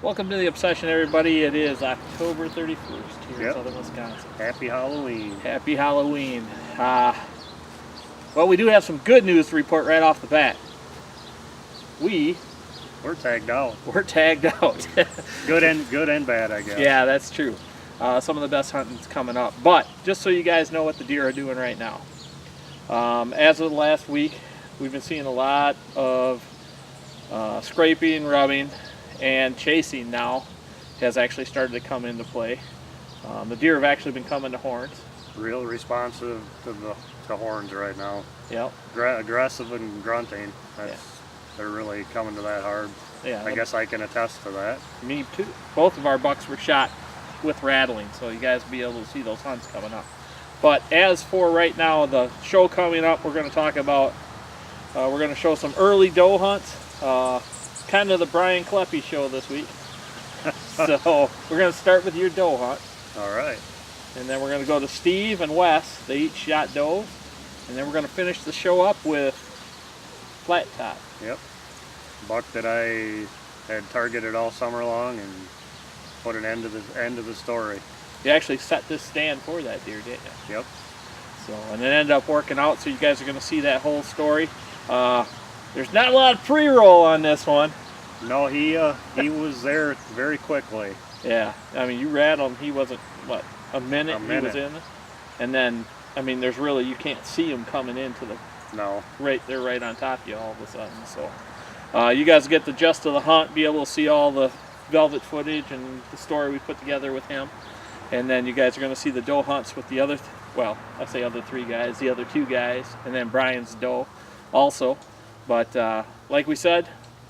Welcome to the Obsession, everybody. It is October 31st here in southern Wisconsin. Happy Halloween. Happy Halloween. Well, we do have some good news to report right off the bat. We're tagged out. We're tagged out. Good and bad, I guess. Yeah, that's true. Some of the best hunting's coming up. But just so you guys know what the deer are doing right now. As of the last week, we've been seeing a lot of scraping, rubbing, and chasing now has actually started to come into play. The deer have actually been coming to horns. Real responsive to horns right now. Yep. Aggressive and grunting. They're really coming to that hard. Yeah. I guess I can attest to that. Me too. Both of our bucks were shot with rattling, so you guys will be able to see those hunts coming up. But as for right now, the show coming up, we're going to talk about, we're going to show some early doe hunts. Kind of the Brian Kleppe show this week. So we're going to start with your doe hunt. All right. And then we're going to go to Steve and Wes. They each shot does. And then we're going to finish the show up with flat top. Yep. Buck that I had targeted all summer long and put an end to the story. You actually set this stand for that deer, didn't you? Yep. So, and it ended up working out, so you guys are going to see that whole story. There's not a lot of pre-roll on this one. No, he was there very quickly. Yeah, I mean, you rattled him. He wasn't, what, a minute he was in? And then, I mean, there's really, you can't see him coming into the, No. they're right on top of you all of a sudden. So you guys get the gist of the hunt, be able to see all the velvet footage and the story we put together with him. And then you guys are going to see the doe hunts with the other, well, I say other three guys, the other two guys, and then Brian's doe also. But like we said,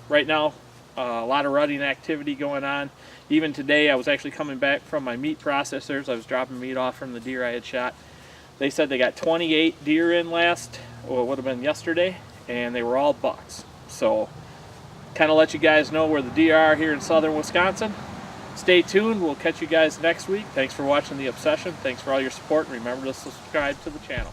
right now, a lot of rutting activity going on. Even today, I was actually coming back from my meat processors. I was dropping meat off from the deer I had shot. They said they got 28 deer in last, or it would have been yesterday, and they were all bucks. So, kind of let you guys know where the deer are here in southern Wisconsin. Stay tuned. We'll catch you guys next week. Thanks for watching The Obsession. Thanks for all your support, and remember to subscribe to the channel.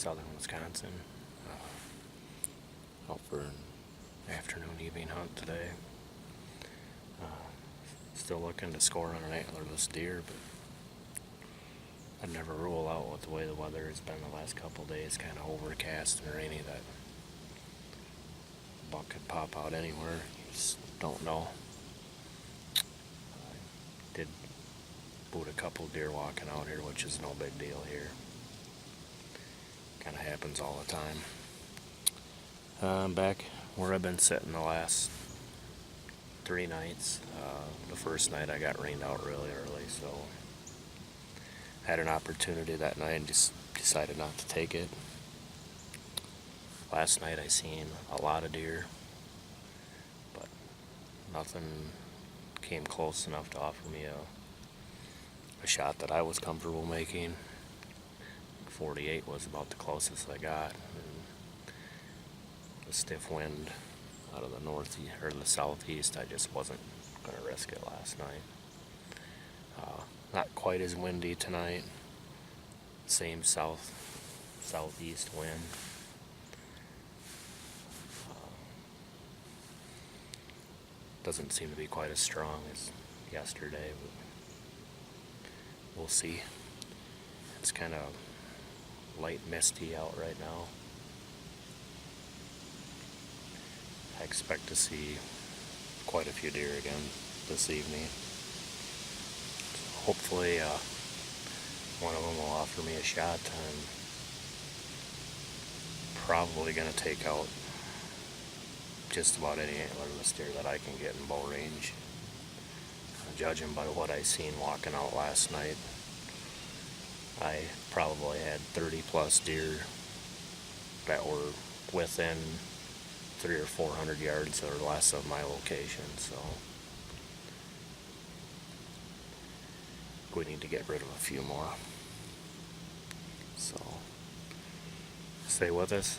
southern Wisconsin. Out for an afternoon, evening hunt today. Still looking to score on an antlerless deer, but I'd never rule out with the way the weather has been the last couple days, kind of overcast and rainy, that a buck could pop out anywhere. You just don't know. I did boot a couple deer walking out here, which is no big deal here. Kind of happens all the time. I'm back where I've been sitting the last 3 nights. The first night I got rained out really early, so had an opportunity that night and just decided not to take it. Last night I seen a lot of deer, but nothing came close enough to offer me a shot that I was comfortable making. 48 was about the closest I got. And the stiff wind out of the northeast or the southeast, I just wasn't going to risk it last night. Not quite as windy tonight. Same southeast wind. Doesn't seem to be quite as strong as yesterday, but we'll see. It's kind of light misty out right now. I expect to see quite a few deer again this evening. So hopefully one of them will offer me a shot. I'm probably going to take out just about any antlerless deer that I can get in bow range. Judging by what I seen walking out last night, I probably had 30 plus deer that were within 300 or 400 yards or less of my location, so we need to get rid of a few more. So stay with us.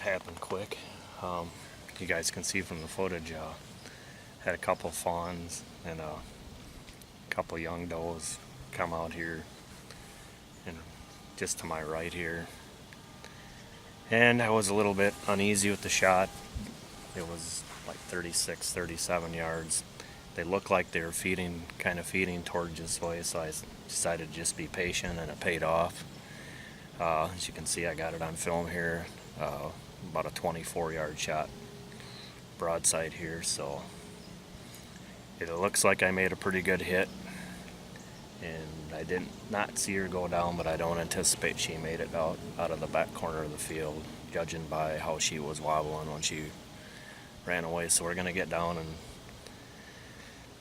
happened quick. You guys can see from the footage, had a couple fawns and a couple young does come out here and just to my right here. And I was a little bit uneasy with the shot. It was like 36, 37 yards. They looked like they were kind of feeding toward this way, so I decided to just be patient, and it paid off. As you can see, I got it on film here, about a 24-yard shot broadside here, so it looks like I made a pretty good hit, and I did not see her go down, but I don't anticipate she made it out of the back corner of the field, judging by how she was wobbling when she ran away. So we're going to get down and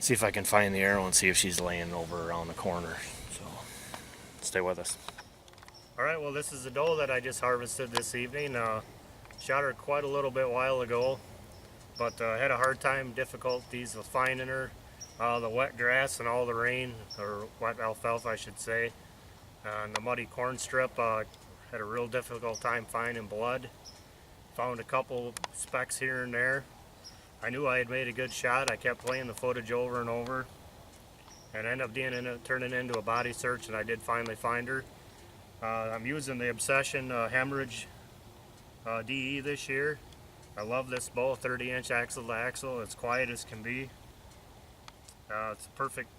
see if I can find the arrow and see if she's laying over around the corner. So stay with us. All right, well, this is the doe that I just harvested this evening. Shot her quite a little bit while ago, but had a hard time, difficulties with finding her. The wet grass and all the rain, or wet alfalfa I should say, and the muddy corn strip, had a real difficult time finding blood. Found a couple specks here and there. I knew I had made a good shot. I kept playing the footage over and over, and ended up turning into a body search, and I did finally find her. I'm using the Obsession Hemorrhage DE this year. I love this bow, 30-inch axle to axle. It's quiet as can be. It's a perfect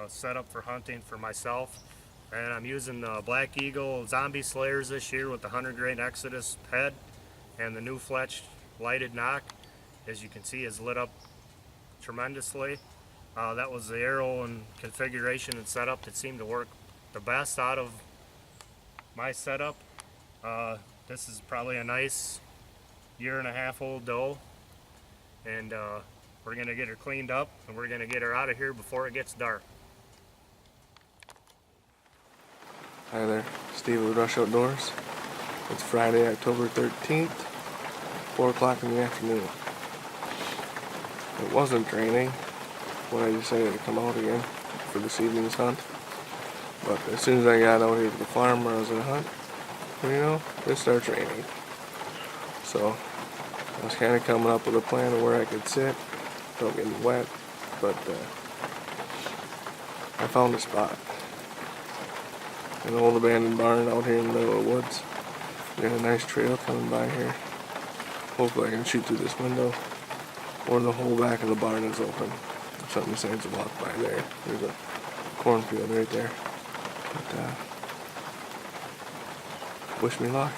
setup for hunting for myself. And I'm using the Black Eagle Zombie Slayers this year with the 100-grain Exodus head and the new Fletch lighted knock. As you can see, is lit up tremendously. That was the arrow and configuration and setup that seemed to work the best out of my setup. This is probably a nice 1.5-year-old doe, and we're going to get her cleaned up, and we're going to get her out of here before it gets dark. Hi there, Steve with Rush Outdoors. It's Friday, October 13th, 4 o'clock in the afternoon. It wasn't raining when I decided to come out again for this evening's hunt. But as soon as I got out here to the farm where I was going to hunt, it starts raining. So I was kind of coming up with a plan of where I could sit without getting wet, but I found a spot. An old abandoned barn out here in the middle of the woods. We got a nice trail coming by here. Hopefully I can shoot through this window, or the whole back of the barn is open. Something decides to walk by there. There's a cornfield right there. But wish me luck.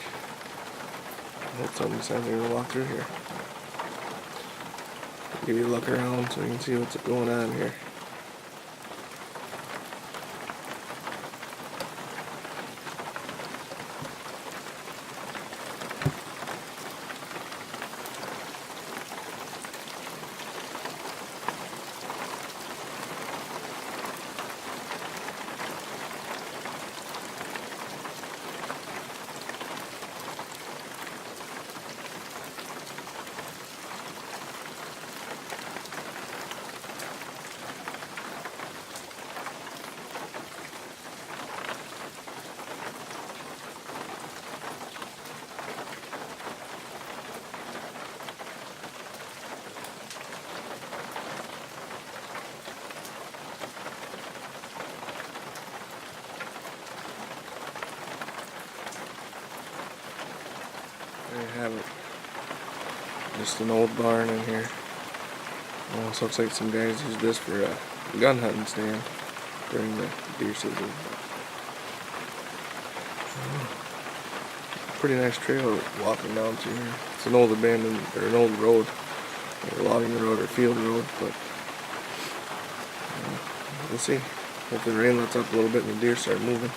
I hope something decides they're gonna walk through here. Give you a look around so you can see what's going on here. There you have it. Just an old barn in here. Also looks like some guys use this for a gun hunting stand during the deer season. Pretty nice trail walking down through here. It's an old abandoned, or an old road, or a logging road or field road, but we'll see. If the rain lets up a little bit and the deer start moving.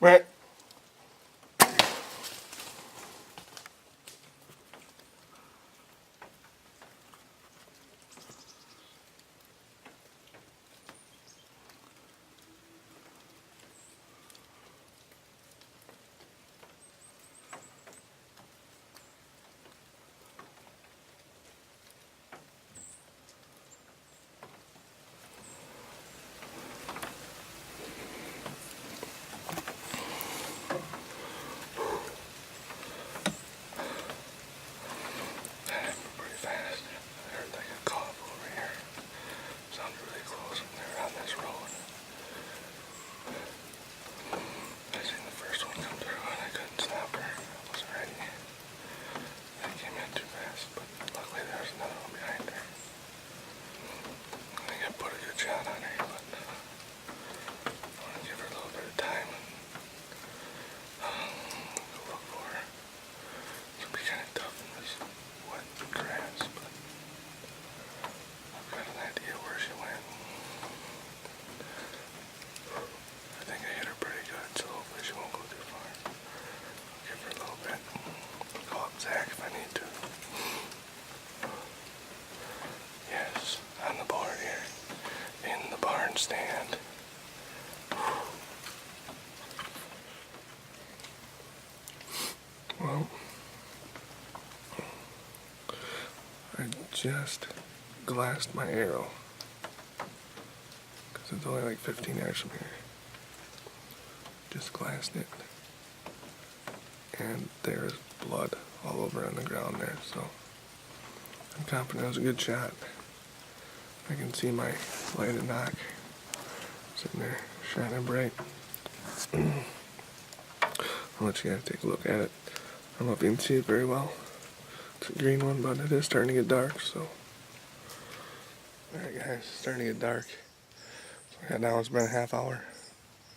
Right. Pretty fast. I heard like a cough over here. Sounded really close when they were on this road. I seen the first one come through and I couldn't stop her. I wasn't ready. I came in too fast, but luckily there was another one behind her. I think I put a good shot on her, but I want to give her a little bit of time and go look for her. It'll be kind of tough in this wet grass, but I've got an idea where she went. I think I hit her pretty good, so hopefully she won't go too far. I'll give her a little bit. Call up Zach if I need to. Yes, on the board here. In the barn stand. Well, I just glassed my arrow. Because it's only like 15 yards from here. Just glassed it. And there's blood all over on the ground there, so I'm confident it was a good shot. I can see my lighted knock sitting there shining bright. I'll let you guys take a look at it. I don't know if you can see it very well. It's a green one, but it is starting to get dark, so. Alright guys, it's starting to get dark. So yeah, now it's been a half hour.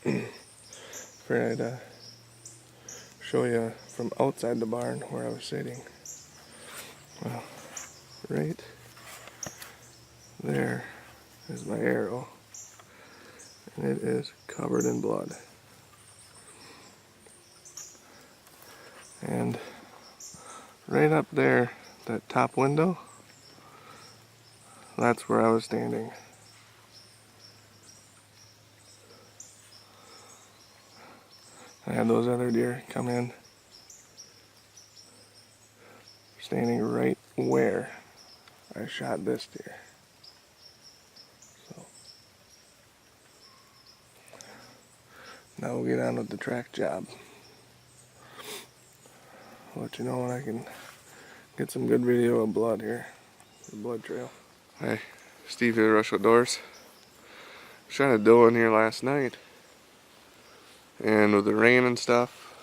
Figured I'd show you from outside the barn where I was sitting. Well, right there is my arrow. And it is covered in blood. And right up there, that top window, that's where I was standing. I had those other deer come in, standing right where I shot this deer. So now we'll get on with the track job. I'll let you know when I can get some good video of blood here, the blood trail. Hi, Steve here, Rush Outdoors. Shot a doe in here last night, and with the rain and stuff,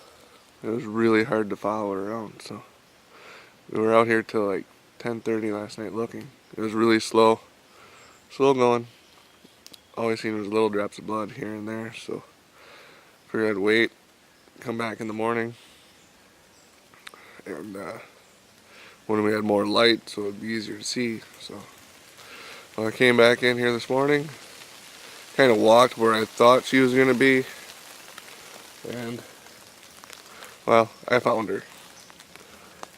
it was really hard to follow her around. So we were out here till like 10:30 last night looking. It was really slow going. Always seen was little drops of blood here and there, so figured I'd wait, come back in the morning, and when we had more light, so it'd be easier to see. So when I came back in here this morning, kind of walked where I thought she was gonna be, and well, I found her.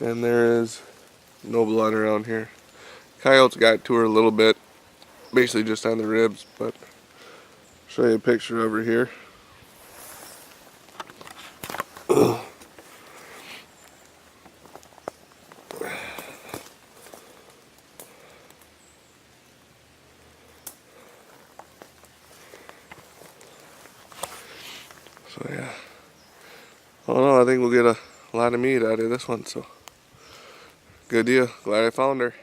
And there is no blood around here. Coyotes got to her a little bit, basically just on the ribs, but I'll show you a picture of her here. So yeah, I don't know, I think we'll get a lot of meat out of this one, so good deal. Glad I found her.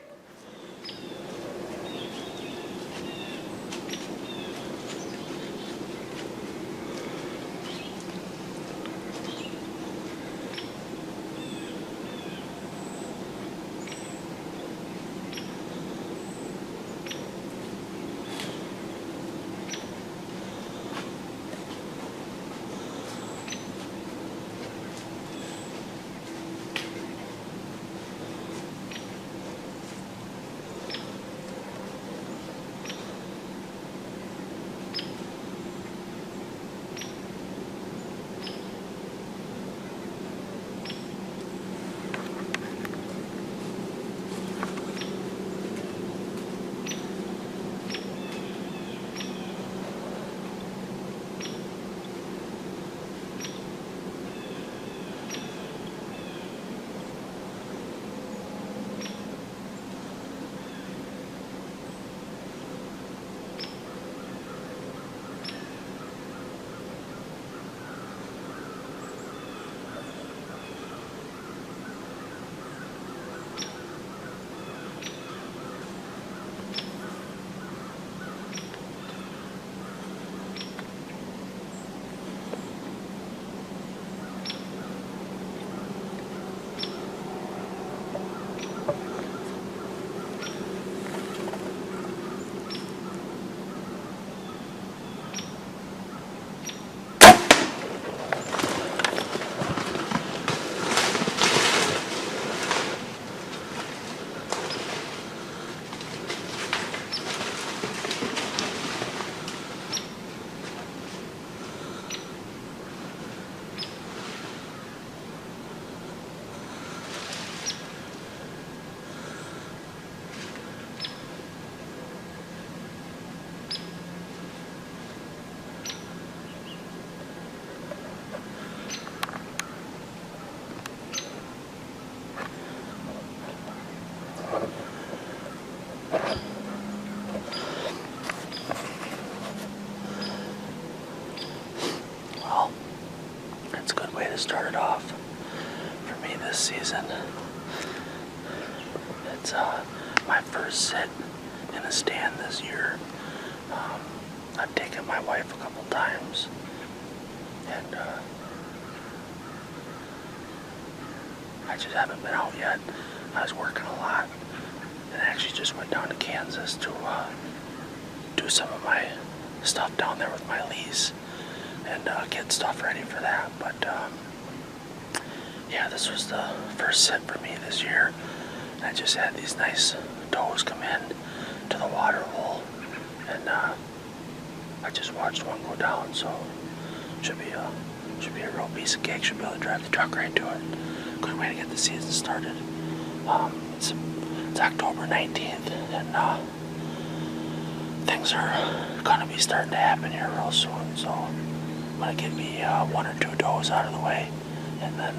started off for me this season. It's my first sit in a stand this year. I've taken my wife a couple times, and I just haven't been out yet. I was working a lot, and I actually just went down to Kansas to do some of my stuff down there with my lease and get stuff ready for that. But yeah, this was the first sit for me this year. I just had these nice does come in to the water hole, and I just watched one go down. So should be a real piece of cake. Should be able to drive the truck right to it. Good way to get the season started. It's October 19th, and things are gonna be starting to happen here real soon. So I'm gonna get me 1 or 2 does out of the way, and then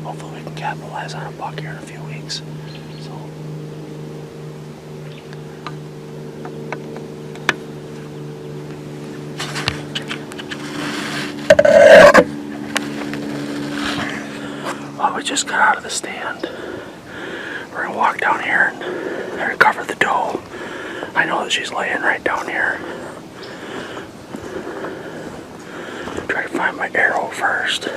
hopefully we can capitalize on a buck here in a few weeks. So well, we just got out of the stand. We're gonna walk down here and recover the doe. I know that she's laying right down here. Try to find my arrow first.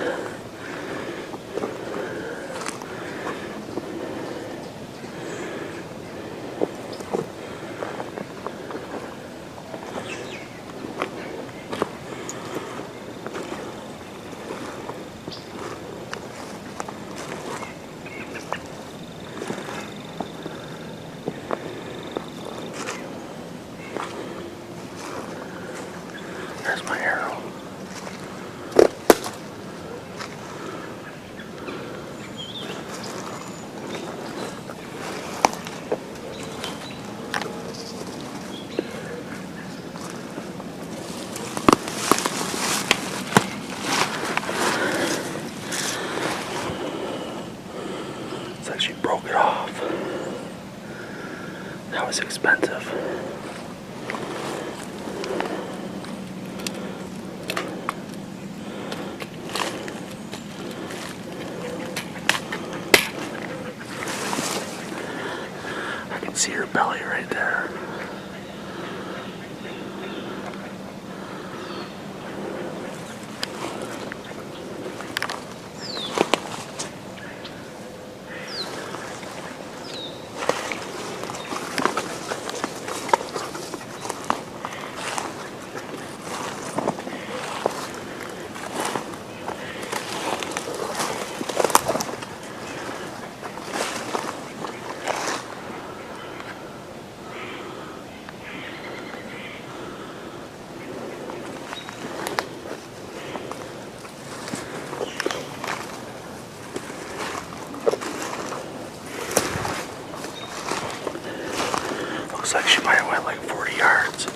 There's my arrow. It's like she broke it off. That was expensive. See her belly right there. Looks like she might have went like 40 yards.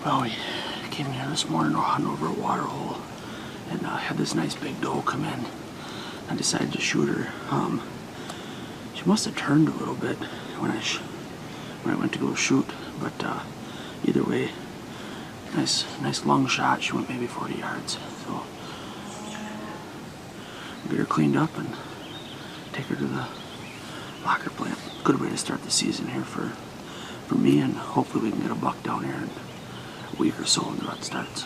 Well, we came here this morning to hunt over a water hole, and had this nice big doe come in. I decided to shoot her. She must have turned a little bit when I went to go shoot, but either way, nice long shot. She went maybe 40 yards. So get her cleaned up and take her to the locker plant. Good way to start the season here for me, and hopefully we can get a buck down here in a week or so when the rut starts.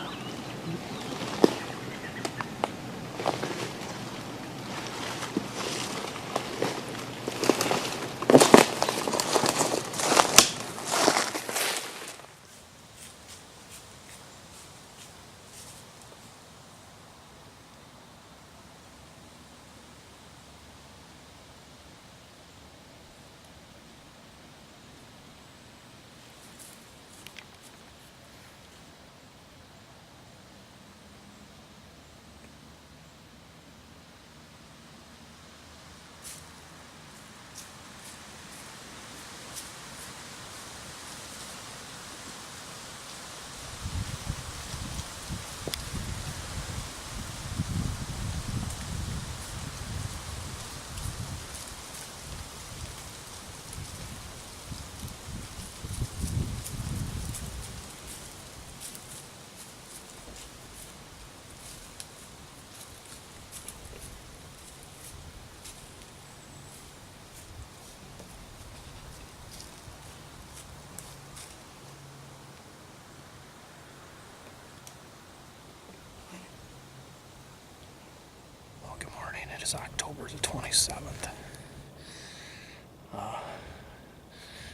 It is October the 27th.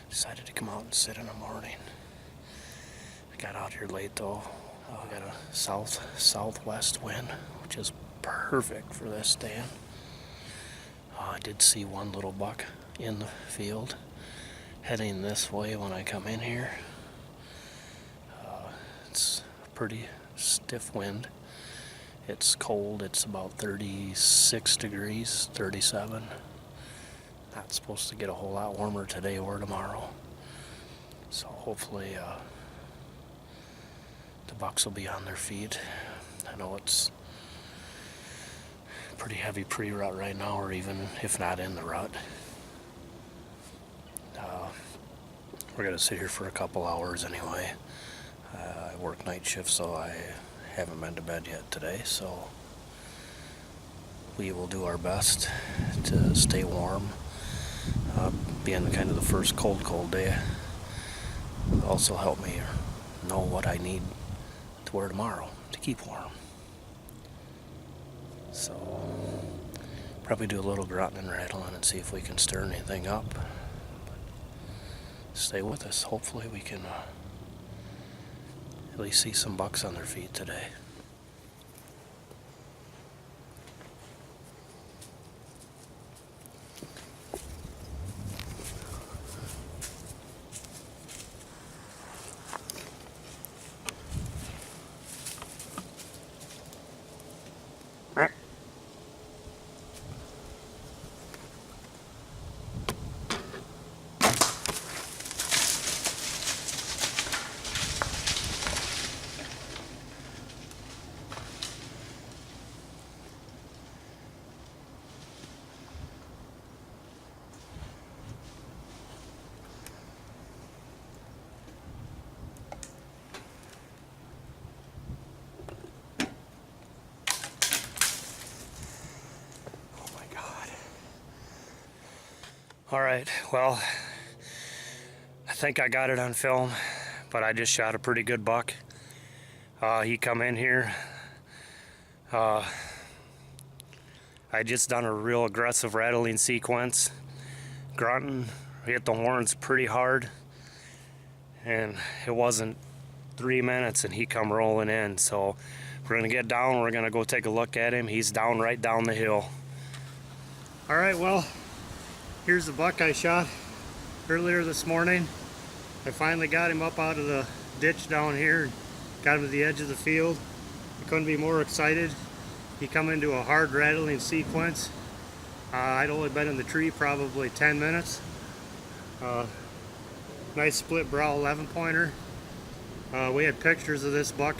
Decided to come out and sit in the morning. I got out here late though. We got a southwest wind, which is perfect for this stand. I did see one little buck in the field heading this way when I come in here. It's a pretty stiff wind. It's cold. It's about 36 degrees, 37. Not supposed to get a whole lot warmer today or tomorrow. So hopefully the bucks will be on their feet. I know it's pretty heavy pre-rut right now, or even if not in the rut. We're gonna sit here for a couple hours anyway. I work night shift, so I haven't been to bed yet today, so we will do our best to stay warm. Being kind of the first cold day will also help me know what I need to wear tomorrow to keep warm. So probably do a little grunting and rattling and see if we can stir anything up. But stay with us. Hopefully we can at least see some bucks on their feet today. All right, well, I think I got it on film, but I just shot a pretty good buck. He come in here. I just done a real aggressive rattling sequence, grunting, hit the horns pretty hard, and it wasn't 3 minutes and he come rolling in. So we're gonna get down, we're gonna go take a look at him. He's down right down the hill. All right, well, here's the buck I shot earlier this morning. I finally got him up out of the ditch down here, got him to the edge of the field. I couldn't be more excited. He come into a hard rattling sequence. I'd only been in the tree probably 10 minutes. Nice split brow 11-pointer. We had pictures of this buck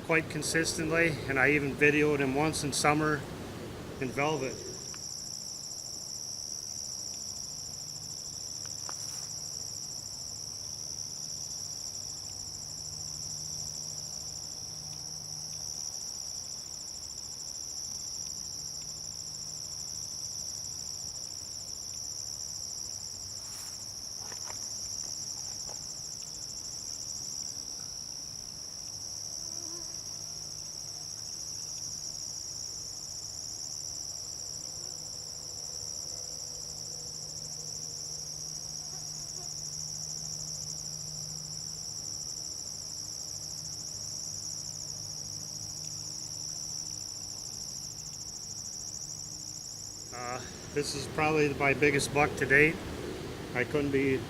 quite consistently, and I even videoed him once in summer in velvet. This is probably my biggest buck to date. I couldn't be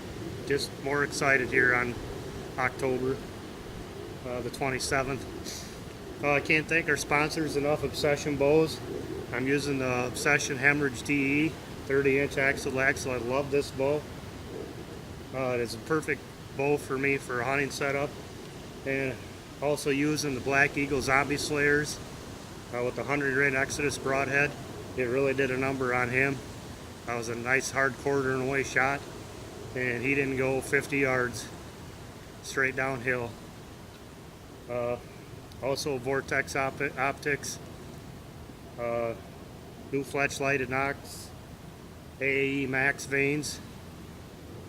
just more excited here on October the 27th. I can't thank our sponsors enough, Obsession Bows. I'm using the Obsession Hemorrhage DE 30-inch axle. I love this bow. It is a perfect bow for me for a hunting setup. And also using the Black Eagle Zombie Slayers with the 100 grain Exodus broadhead. It really did a number on him. That was a nice hard quartering away shot, and he didn't go 50 yards straight downhill. Also Vortex Optics, new Fletch lighted Knox, AAE Max vanes,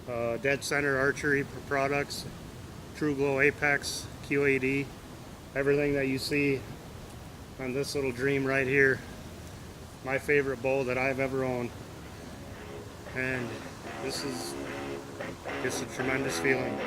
Dead Center Archery products, True Glow Apex, QAD, everything that you see on this little dream right here my favorite bow that I've ever owned. And this is just a tremendous feeling.